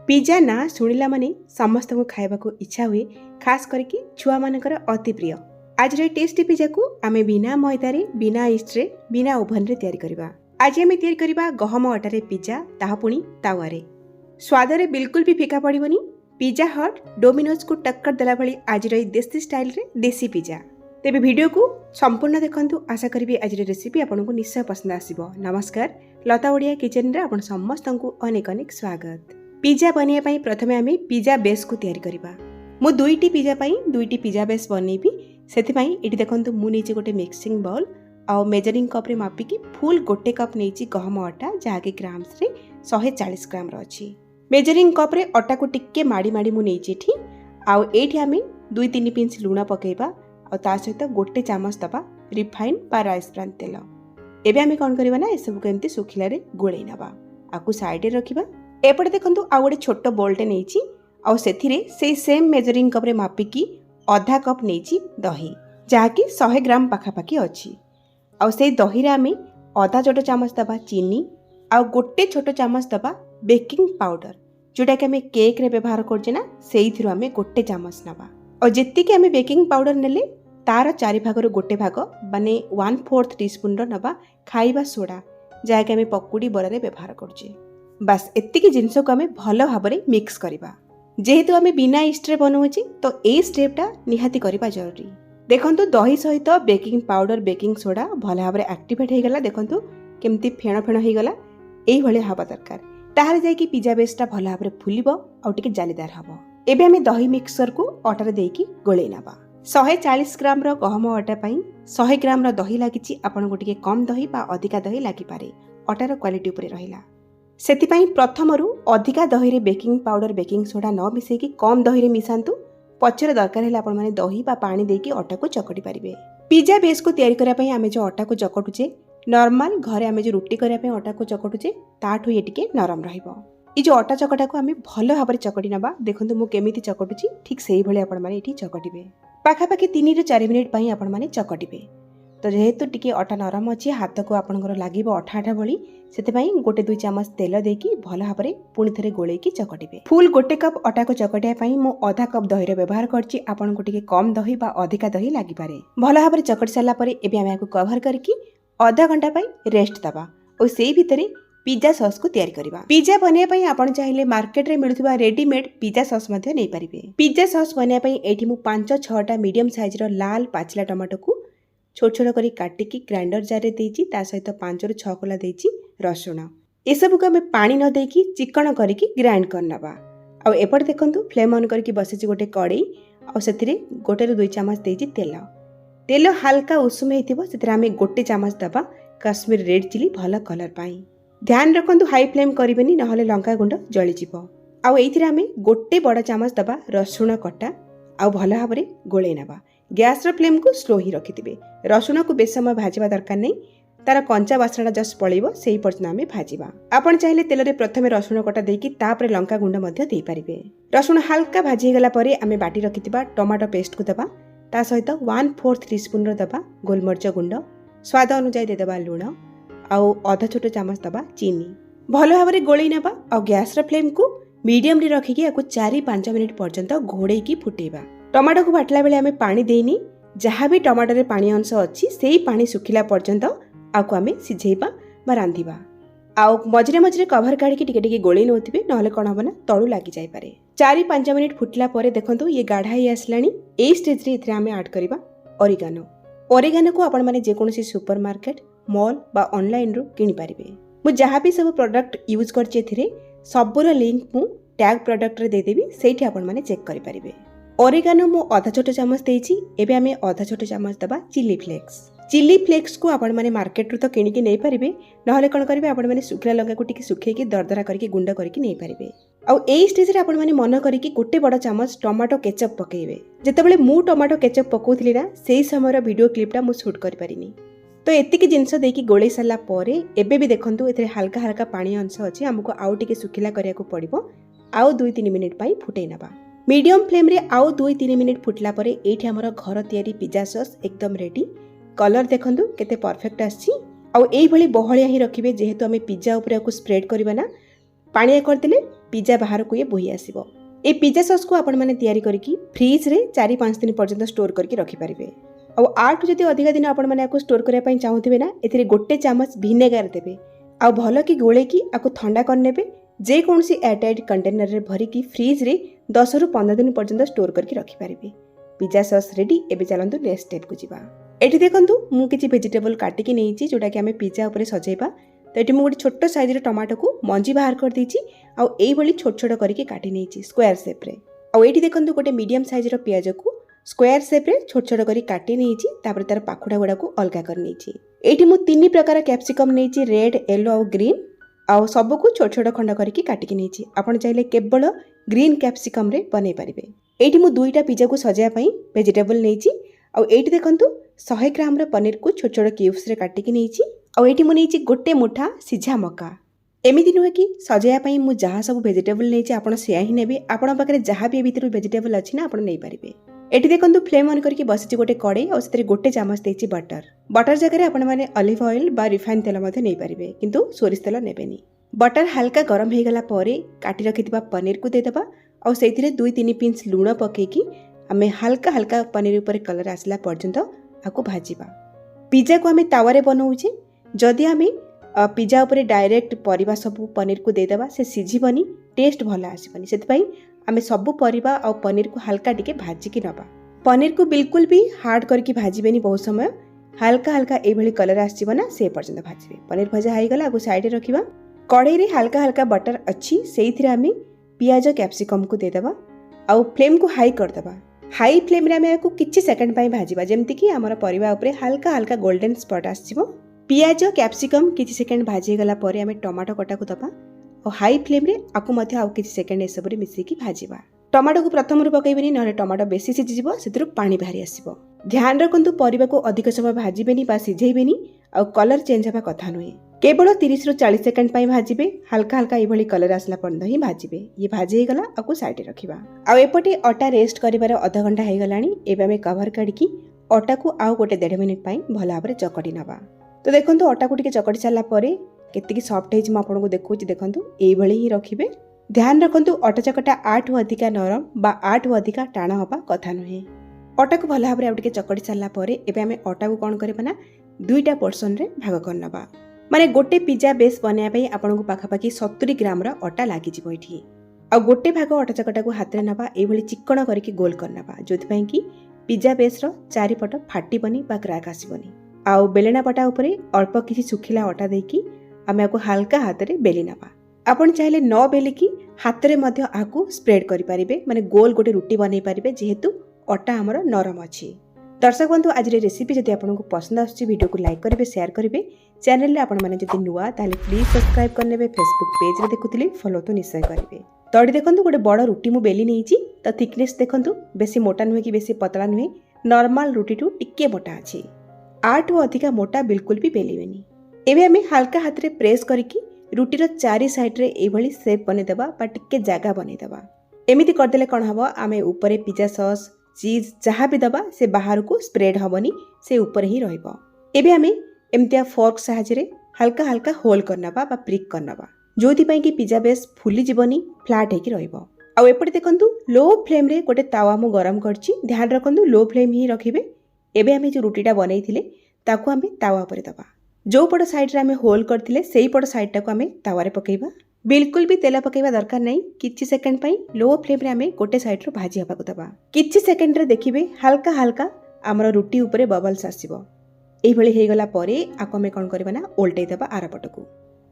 Pizza ना शुणिला माने समस्त को खाइबा को इच्छा हुए, खास करके छुआ मानकर अति प्रिय। आज टेस्टी पिज्जा को आमे बिना मैदारे, बिना इस्ट रे, बिना ओभन रे तैयारी करिबा। आज आमे तैयारी करिबा गहम अटारे पिज्जा, ताहा पुणी तावारे। स्वाद रे बिल्कुल भी फीका पड़िबनी। पिज्जा हट, डोमिनोज को टक्कर देला भली आज देसी स्टाइल रे देसी पिज्जा। तेबे वीडियो को संपूर्ण देखंतु। आशा करिबी आज रेसिपी आपनको निश्चय पसंद आसीबो। नमस्कार, लता ओडिया किचन रे आपण समस्तंकु अनेक अनेक स्वागत। पिज्जा बनिया पई प्रथमे आमे पिज्जा बेस को तैयारी करिबा। मु दुईटी पिज्जा पई दुईटी पिज्जा बेस बनेबी। सेति पई एटी देखंतु मु नेछि गोटे मिक्सिंग बाउल आ मेजरिंग कप रे मापिकी फुल गोटे कप नेछि गहम आटा, जाके ग्राम्स रे 140 ग्राम रो अछि। मेजरिंग कप रे आटा को टिक्के माडी माडी मु नेछि एठी। आ एठी आमे 2-3 पिंच लूण पकेइबा आ ता सहित गोटे चामच दबा रिफाइन बा राइस ब्रान तेल। एबे आमे कोन करिबा ना एसबु को एमती सुखिला रे गोळेई नबा। आकु साइड रे रखिबा। एपटे देखंतु आ गोटे छोट बोलटे नेछि आ सेथिरे से सेम मेजरिंग कप रे मापिकी आधा कप नेछि दही, जाकी 100 ग्राम पाखापाखी अछि। आ से दही रे आमे आधा छोट चामच दबा चीनी आ गोटे छोट चामच दबा बेकिंग पाउडर, जोटा कि आमे केक रे व्यवहार करछे ना, सेइथिरो आमे गोटे चामच नबा। और जेत्ती कि आमे बेकिंग पाउडर नेले तार 4 भागर गोटे भाग माने 1/4 टीस्पून रो नबा खाइबा सोडा, जाके आमे पकुड़ी बरा रे व्यवहार करछे। बस एत्तिकी जिनस को आमे भलो भाबरे मिक्स करिबा। जेहेतु आमे बिना इस्ट रे बनौछि तो ए स्टेपटा निहाती करिबा जरूरी। देखंतु दही सहित बेकिंग पाउडर, बेकिंग सोडा भलो भाबरे एक्टिवेट हे गला। देखंतु केमती फेण फेण हे गला। एई भले हाबा दरकार, ताहारे जाय कि पिज्जा बेसटा भलो भाबरे फुलिबो आ टिके जालीदार हबो। एबे आमे दही मिक्सर को आटा रे देकी गोळेई नबा। 140 ग्राम रो गहम आटा पई 100 ग्राम रो दही लागिछि। आपण को टिके कम दही बा अधिका दही लागि पारे, आटार क्वालिटी ऊपर रहिला। सेति पई प्रथमरु अधिका दही रे बेकिंग पाउडर, बेकिंग सोडा न मिसेई कि कम दही रे मिसांतु। पछरे दरकार हेला आपण माने दही बा पानी देकी आटा को चकटी पारिबे। पिज्जा बेस को तयारी करिया पई आमे जो आटा को चकटुचे, नॉर्मल घरे आमे जो रोटी करिया पई आटा को चकटुचे ताठु ये टिके नरम रहिबो। ई जो आटा चकटा को आमे भलो भाबरे चकटी नबा। देखंतु मु केमिति चकटुची, ठीक सेही भले आपण माने एठी चकटिबे। पाखापाखि 3 ରୁ 4 मिनिट पई आपण माने चकटिबे। तो जेहेतु टिके आटा नरम अछि, हाथ को आपनकर लागिबो अठा अठा भली, सेते पई गोटे 2 चामच तेल देकी भलो भाबरे पुणी थरे गोळेकी चकटिबे। फुल गोटे कप आटा को चकटिया पई मु आधा कप दही रे व्यवहार करछि। आपण को टिके कम दही बा अधिका दही लागि पारे। भलो भाबरे चकटि साला परे एबे आमे आकु कवर करकी आधा घंटा पई रेस्ट दबा और सेही भितरे पिज्जा सॉस को तैयारी करिबा। पिज्जा बनिया पई आपण चाहिले मार्केट रे मिलुथबा रेडीमेड पिज्जा सॉस मध्ये नै परिबे। पिज्जा सॉस बनिया पई एठी मु 5-6टा मीडियम साइज रो लाल पाचला टमाटो को छोट छोट करी काटिकी ग्राइंडर जार रे देइची। ता सहित 5 ରୁ 6 कोला देइची रसुण। ए सब को हमें पानी न देकी चिकन करिकी ग्राइंड करनबा। आ एपट देखंतु फ्लेम ऑन करिकी बसेची गोटे कड़ाई आ सेथिरे 1 ରୁ 2 चामच देइची तेल। तेल हल्का उषुम हेतिबो, सेथिरे हमें गोटे चामच दबा काश्मीर रेड चिली भलो कलर पाई। ध्यान रखंतु हाई फ्लेम करिबेनी, नहले लंका गुंड जळि जिवो। आ एथिरे हमें गोटे बड़ चामच दबा रसुण कटा आ भलो भाबरे गोळेई नबा। गैस रो फ्लेम को स्लो ही रखिथिबे। रसुण को बेस समय भाजिबा दरकार नै, तार कंचा बासना जस्ट पळिबो सेही पर्यंत आमे भाजिबा। आपण चाहिले तेल रे प्रथमे रसुण कटा देकी तापरे लंका गुंड मध्ये देई परिबे। रसुण हल्का भाजी गला परे आमे बाटी रखिथिबा टमाटो पेस्ट को दबा। ता सहित 1/4 टीस्पून रो दबा गोलमरिच गुंड, स्वाद अनुसार दे दबा लूण आ आधा छोट चामच दबा चीनी। भलो भाबरे गोळेई नबा आ गैस रो फ्लेम को मीडियम रे रखिकी आकु 4-5 मिनिट पर्यंत घोड़ेकी फुटेबा। टमाटो को बाटला बेले आमे पानी देइनी, जहाँ भी टमाटो रे पानी अंश अछि सेही पानी सुखिला पर्यंत आकु आमे सिझेइबा बा रांधिबा। आ मझरे मझरे कवर काढी टिके टिके गोळेई नउथिबे, नहले कोन हबना तळु लागि जाय पारे। 4-5 मिनिट फुटला परे देखंतु ये गाढ़ा ही आसलानी। ए स्टेज रे इथरे आमे ऐड करबा ओरिगानो। ओरिगानो को आपण माने जे कोनसी सुपरमार्केट, मॉल बा ऑनलाइन रो किनि पारिबे। मु जहाँ भी सब प्रोडक्ट यूज करछि एथिरे सबरो लिंक मु टैग प्रोडक्ट रे दे देबी, सेठी आपण माने चेक करि पारिबे। ओरिगानो मु आधा छोट चामच देइछि। एबे आमे आधा छोट चामच दबा चिली फ्लेक्स। चिली फ्लेक्स को आपण माने मार्केट रो तो किनिकी नै परिबे, नहले कोन करिवे आपण माने सुखला लंका को टिके सुखेकी दरदरा करके गुंड करके नै परिबे। आ एई स्टेज रे आपण माने मन करिकी गोटे बड़ चामच टमाटो केचप पकेइबे। जेतेबेले मु टमाटो केचप पकोथिली ना, सेही समयर वीडियो क्लिपटा मु शूट करि परिनी। तो एतिकी जिनस देकी गोळेई साला परे एबे भी देखंतु एथरे हल्का हल्का पानी अंश अछि। हमको आउ टिके सुखिला करिया को पड़िबो। आउ 2-3 मिनिट पई फुटेई नबा। मीडियम फ्लेम रे आउ 2-3 मिनिट फुटला परे एठी हमर घर तयारी पिज्जा सॉस एकदम रेडी। कलर देखंतु केते परफेक्ट आछि। आउ एई भली बहळिया ही रखिबे, जेहेतु हमें पिज्जा ऊपर को स्प्रेड करबा ना। पाणिया करदेले पिज्जा बाहर को ये बोही आसीबो। ए पिज्जा सॉस को आपण माने तयारी करके फ्रिज रे 4-5 दिन पर्यंत स्टोर करके रखि पारिबे। आ आठ जदि अधिक दिन आपण माने आको स्टोर करिया पई चाहुथिबे ना एथिरे गोटे चामच विनेगर देबे आ भलो की गोळे की आको ठंडा कर नेबे। जे कोनसी एयरटाइट कंटेनर रे भरी की फ्रिज रे 10 रु 15 दिन पर्यंत स्टोर करके रखि पारिबे। Pizza sauce ready. एबे चलंतु नेक्स्ट स्टेप को जिबा। एठी देखंतु मु किछि वेजिटेबल काटी के नेइछि जोटा कि हमें पिज्जा ऊपर सजेबा। तो ये मुझे छोट साइज रे टमाटो को मंजी बाहर कर देछि आ एई भली छोट छोट करके काटी नेछि स्क्वायर शेप रे। आ एठी देखंतु गोटे मीडियम साइज रो प्याज को स्क्वायर शेप रे छोट छोट करी काटी नेछि। तापर तार पाखुडा गुडा को अलगा कर नेछि। एठी मु तीन प्रकार कैप्सिकम नेछि रेड येलो और ग्रीन आ सब को छोट छोट खंड करके काटी के नेछि। आपण चाहिले केवल ग्रीन कैप्सिकम रे बनै परिबे। एठी मु दुईटा पिज्जा को सजाया पई वेजिटेबल नेछि। आ एठी देखंतु 100 ग्राम रो पनीर को छोट छोट क्यूब्स रे काटी के नेछि। आ एठी मु नेछि गोटे मुठा सिझा मका। एमिति नुहे कि सजाया पई मु जहा सब वेजिटेबल नेछि आपण सेया ही नेबे। आपण पाखरे जहा भी भीतर वेजिटेबल अछि ना आपण नै परिबे। एठी देखंतु फ्लेम ऑन करके बसिछि गोटे कड़े और सेतरे गोटे चामच देछि बटर जगह रे आपण माने ऑलिव ऑयल बा रिफाइन तेल मध्ये नै परिबे किंतु सोरिष तेल नेबेनी। बटर हल्का गरम हे गला परे काटी रखिथिबा पनीर को दे देबा और सेथिरे 2-3 पिंच लूण पकेकी हमें हल्का हल्का पनीर ऊपर कलर आसला पर्यंत आको भाजीबा। पिज्जा को हमें तावा रे बनाउछे। जदि हमें पिज्जा ऊपर डायरेक्ट परिबा सब पनीर को दे देबा से सिझिबनी टेस्ट भला आसीबनी। सेति पई हमें सब परिबा और पनीर को हल्का टिके भाजी की नबा। पनीर को बिल्कुल भी हार्ड करके भाजीबेनी। बहुत समय हल्का हल्का ए भली कलर आसीबो ना से पर्यंत भाजीबे। पनीर भजा हाई गला आको साइड रे रखिबा। कढ़ाई रे हल्का हल्का बटर अछि सेइथिरे हमें पियाज कैप्सिकम को दे देबा और फ्लेम को हाई कर देबा। हाई फ्लेम रे हमें किछि सेकंड पई भाजीबा जेमति कि हमर परिबा ऊपर हल्का हल्का गोल्डन स्पॉट आसीबो। पियाज कैप्सिकम किछि सेकंड भाजी गला परे हमें टमाटो कटा को दबा और हाई फ्लेम रे आको मध्य आ किछि सेकंड ए सब रे मिसी की भाजीबा। टमाटो को प्रथम रु पकैबेनी नले टमाटो बेसी सिझिजिबो सेतिरु पानी बाहरी आसीबो। ध्यान रखंतु परिबा को अधिक समय भाजीबेनी बा सिझेइबेनी और कलर चेंज हबा कथा नुहे। केवल 30 रु 40 सेकंड पई भाजीबे। हल्का हल्का ए भली कलर आसला पर्यंत ही भाजीबे। ये भाजी हे गला आको साइड रे रखिबा। आ एपटे अटा रेस्ट करिबार आधा घंटा हे गलानी। एबे हमें कवर काढिकी अटा को आउ गोटे 1.5 मिनिट पई भला भाबरे चकटी नबा। तो देखंतु अटा को टिके चकटी साला परे केतिकी सॉफ्ट हेज म आपन को देखौची। देखंतु ए भली ही रखिबे। ध्यान रखंतु अटा चकटा 8 रु अधिका नरम बा 8 रु अधिका टाण हबा कथा नुहे। अटा को भला भाबरे आउटिके चकटी साला परे एबे हमें अटा को कोन करबा ना दुईटा पोर्शन रे भाग करनबा। माने गोटे पिज्जा बेस बनाया पई आपन को पाखापाखी 70 ग्राम रा अटा लागि जिवो एठी। आ गोटे भाग अटा चकटा को हाथ रे नबा ए भली चिकण करके गोल करनबा जोथि पई कि पिज्जा बेस रो चारि पट फाटिबनी बा क्रैक आसीबनी। आ बेलना पटा ऊपर अल्प किछि सुखिला अटा देकी हमें आको हल्का हाथ रे बेली नबा। आपण चाहिले न बेली की हाथ रे मध्य आको स्प्रेड करि परिबे। माने गोल गोटे रोटी बनै परिबे जेहेतु अटा हमर नरम अछि। दर्शक बंधु आज रेसिपी जदि आपको पसंद आसुची वीडियो को लाइक करेंगे शेयर करेंगे। चैनल रे आपण माने जदि नुआ ताले प्लीज सब्सक्राइब करने। फेसबुक पेज रे देखुथिले फॉलो तो निश्चय करेंगे। तड़ी देखंतु गोटे बड़ रुटी मु बेली नेइची। तो थिकनेस देखंतु बेसी मोटा नुहे कि बेसी पतला नुहे नॉर्मल रुटी टू टिके मोटा अछि। 8 रु अधिका मोटा बिल्कुल भी बेलिबेनी। एबे हमें हल्का हाथ रे प्रेस करके रुटी रो चारि साइड रे ए भली शेप बने देबा बा टिके जागा बने देबा। एमिति कर देले कोन हबो आमे ऊपर पिज्जा सॉस चीज जहाँ भी दबा से बाहर को स्प्रेड हबनी से ऊपर ही रहइबो। एबे हमें एमतिया फोर्क सहायता रे हल्का हल्का होल करनबा बा प्रिक करनबा जोथि पई कि पिज्जा बेस फुली जीवनी फ्लैट हेकी रहइबो। आ एपटे देखंतु लो फ्लेम रे गोटे तावा मु गरम करछि। ध्यान रखंतु लो फ्लेम ही रखिबे। एबे हमें जो रुटीटा बनैथिले ताकू हमें तावा ऊपर दबा। जो पट साइड रे हमें होल करथिले सेही पट साइड टाकू हमें तावा रे पकेइबा। बिल्कुल भी तेल पकेइबा दरकार नहीं। किछि सेकंड पई लो फ्लेम रे हमें गोटे साइड रो भाजी हबा को दबा। किछि सेकंड रे देखिबे हल्का हल्का हमर रुटी ऊपर बबल्स आसीबो। एही भली हे गला परे आको हमें कोन करबा ना उल्टै दबा आरा पटकू।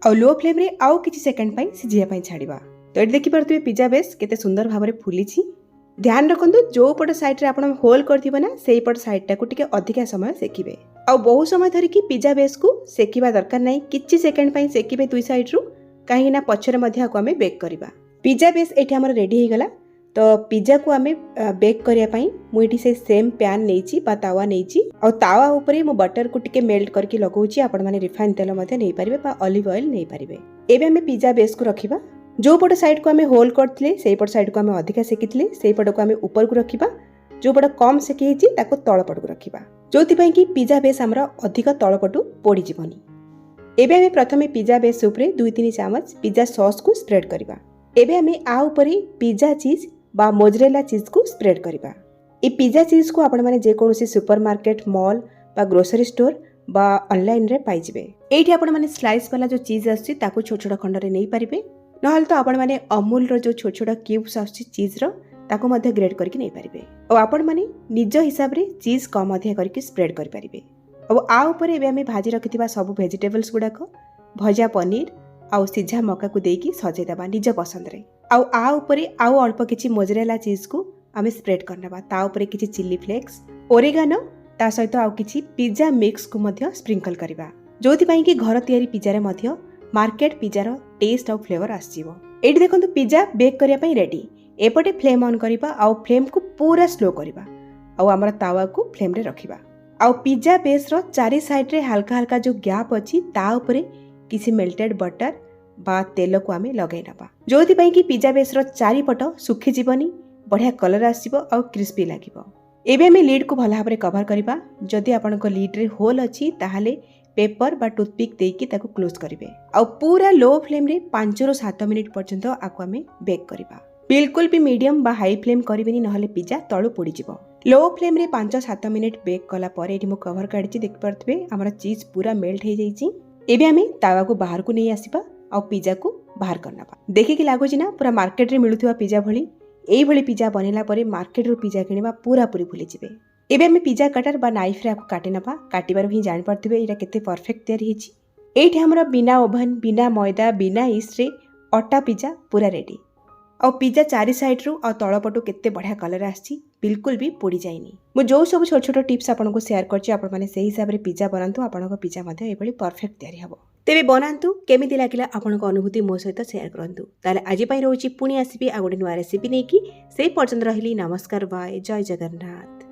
आ लो फ्लेम रे आउ किछि सेकंड पई सिझिया पई छाड़ीबा। तो एठी देखि परथुबे पिज्जा बेस केते सुंदर भाबरे फुलीछि। ध्यान रखंतु जो पट साइड रे आपण होल करथिबा ना सेही पट साइड टाकू टिके अधिका समय सेकिबे। आ बहुत समय धरि कि पिज्जा बेस को सेकिबा दरकार नहीं। किछि सेकंड पई सेकिबे दुई साइड रु कहीं ना पछरे मध्य आको हमें बेक करबा। पिज्जा बेस एठी हमर रेडी हे गला। तो पिज्जा को हमें बेक करिया पई मु एठी से सेम पैन नेइची बा तावा नेइची। और तावा ऊपर मु बटर को टिके मेल्ट करके लगौची। आपण माने रिफाइन तेल मध्य नै परिबे बा ऑलिव ऑयल नै परिबे। एबे हमें पिज्जा बेस को रखिबा। जो पट साइड को हमें होल करथिले सेही पट साइड को हमें अधिका सेकिथिले सेही पट को हमें ऊपर को रखिबा। जो पट कम सेकी हेची ताको तळ पट को रखिबा जोथि पई कि पिज्जा बेस हमरा अधिक तळ पटु पोडी जीवनी। एबे हमें प्रथमे पिज्जा बेस ऊपर 2-3 चामच पिज्जा सॉस को स्प्रेड करिबा। एबे आमे आ उपरे पिज्जा चीज बा मोजरेला चीज को स्प्रेड करबा। ए पिज्जा चीज को आपण माने जे कोनोसी सुपरमार्केट मॉल बा ग्रोसरी स्टोर बा ऑनलाइन रे पाई जिवे। एठी आपण माने स्लाइस वाला जो चीज आछि ताको छोट छोट खंड रे नै परिबे, नहल तो आपण माने अमूल रो जो छोट छोट क्यूब्स आछि चीज रो ताको मध्ये ग्रेड करके नै परिबे। ओ आपण माने निज हिसाब रे चीज कम मध्ये करके स्प्रेड कर परिबे। अब आ ऊपर एबे हमें भाजी रखिथिबा सब वेजिटेबल्स गुडाक भजा पनीर आउ सिझा मका को देकी सजै दबा निज पसंद रे। आउ आ ऊपर आउ अल्प किछि मोजरेला चीज को हमें स्प्रेड करनबा। ता ऊपर किछि चिल्ली फ्लेक्स ओरेगानो ता सहित आउ किछि पिज्जा मिक्स को मध्ये स्प्रिंकल करबा, जोथि पई कि घर तयारी पिज्जा रे मध्ये मार्केट पिज्जा रो टेस्ट आउ फ्लेवर आसीबो। एठी देखंतु पिज्जा बेक करिया पई रेडी। एपटे फ्लेम ऑन करिबा आउ फ्लेम को पूरा स्लो करिबा आउ हमर तावा को फ्लेम रे रखिबा। आउ पिज्जा बेस रो चारि साइड रे हल्का हल्का जो गैप अछि ता ऊपर किछि मेल्टेड बटर बा तेल को आमे लगाई नबा, जोथि पई कि पिज्जा बेस रो चारि पट सुखी जीवनी बढ़िया कलर आसीबो आउ क्रिस्पी लागिबो। एबे हमें लीड को भला भाबरे कवर करिबा। जदि आपन को लीड रे होल अछि ताहाले पेपर बा टूथपिक देकी ताको क्लोज करिवे आउ पूरा लो फ्लेम रे 5 ରୁ 7 मिनिट पर्यंत आको हमें बेक करिबा। बिल्कुल भी मीडियम बा हाई फ्लेम करिवेनी, नहले पिज्जा तळु पोडी जिवो। लो फ्लेम रे 5-7 मिनिट बेक कला परे एठी मो कवर काढिछि, देखि परथबे हमर चीज पूरा मेल्ट हे जाईछि। एबे हमें तावा को बाहर को नै आसीबा आउ पिज्जा को बाहर करनबा। देखि कि लागोछि ना पूरा मार्केट रे मिलुथिबा पिज्जा भली। एई भली पिज्जा बनेला परे मार्केट रो पिज्जा किनिबा पूरा पूरी भूली जिवे। एबे हमें पिज्जा कटर बा नाइफ रे आपको काटि नबा। काटिबार ही जानि परथिबे एटा केते परफेक्ट तयारी हिछि। एठी हमर बिना ओवन बिना मैदा बिना ईस्ट रे अटा पिज्जा पूरा रेडी। और पिज्जा चारि साइड रू और तळपटू केते बढ़िया कलर आछि, बिल्कुल भी पोड़ी जाइनी। मु जो सब छोट छोट टिप्स आपन को शेयर करछि आपन माने सेही हिसाब रे पिज्जा बनांतु, आपन को पिज्जा मध्ये एबळी परफेक्ट तयारी हबो। तेबे बनांतु, केमिति लागिला आपन को अनुभूति मो सहित शेयर करंतु। ताले आज पई रहउछि पुणी आसीबी आ गोटे नुवा रेसिपी नेकी। सेही पर्यंत रहिली, नमस्कार, बाय, जय जगन्नाथ।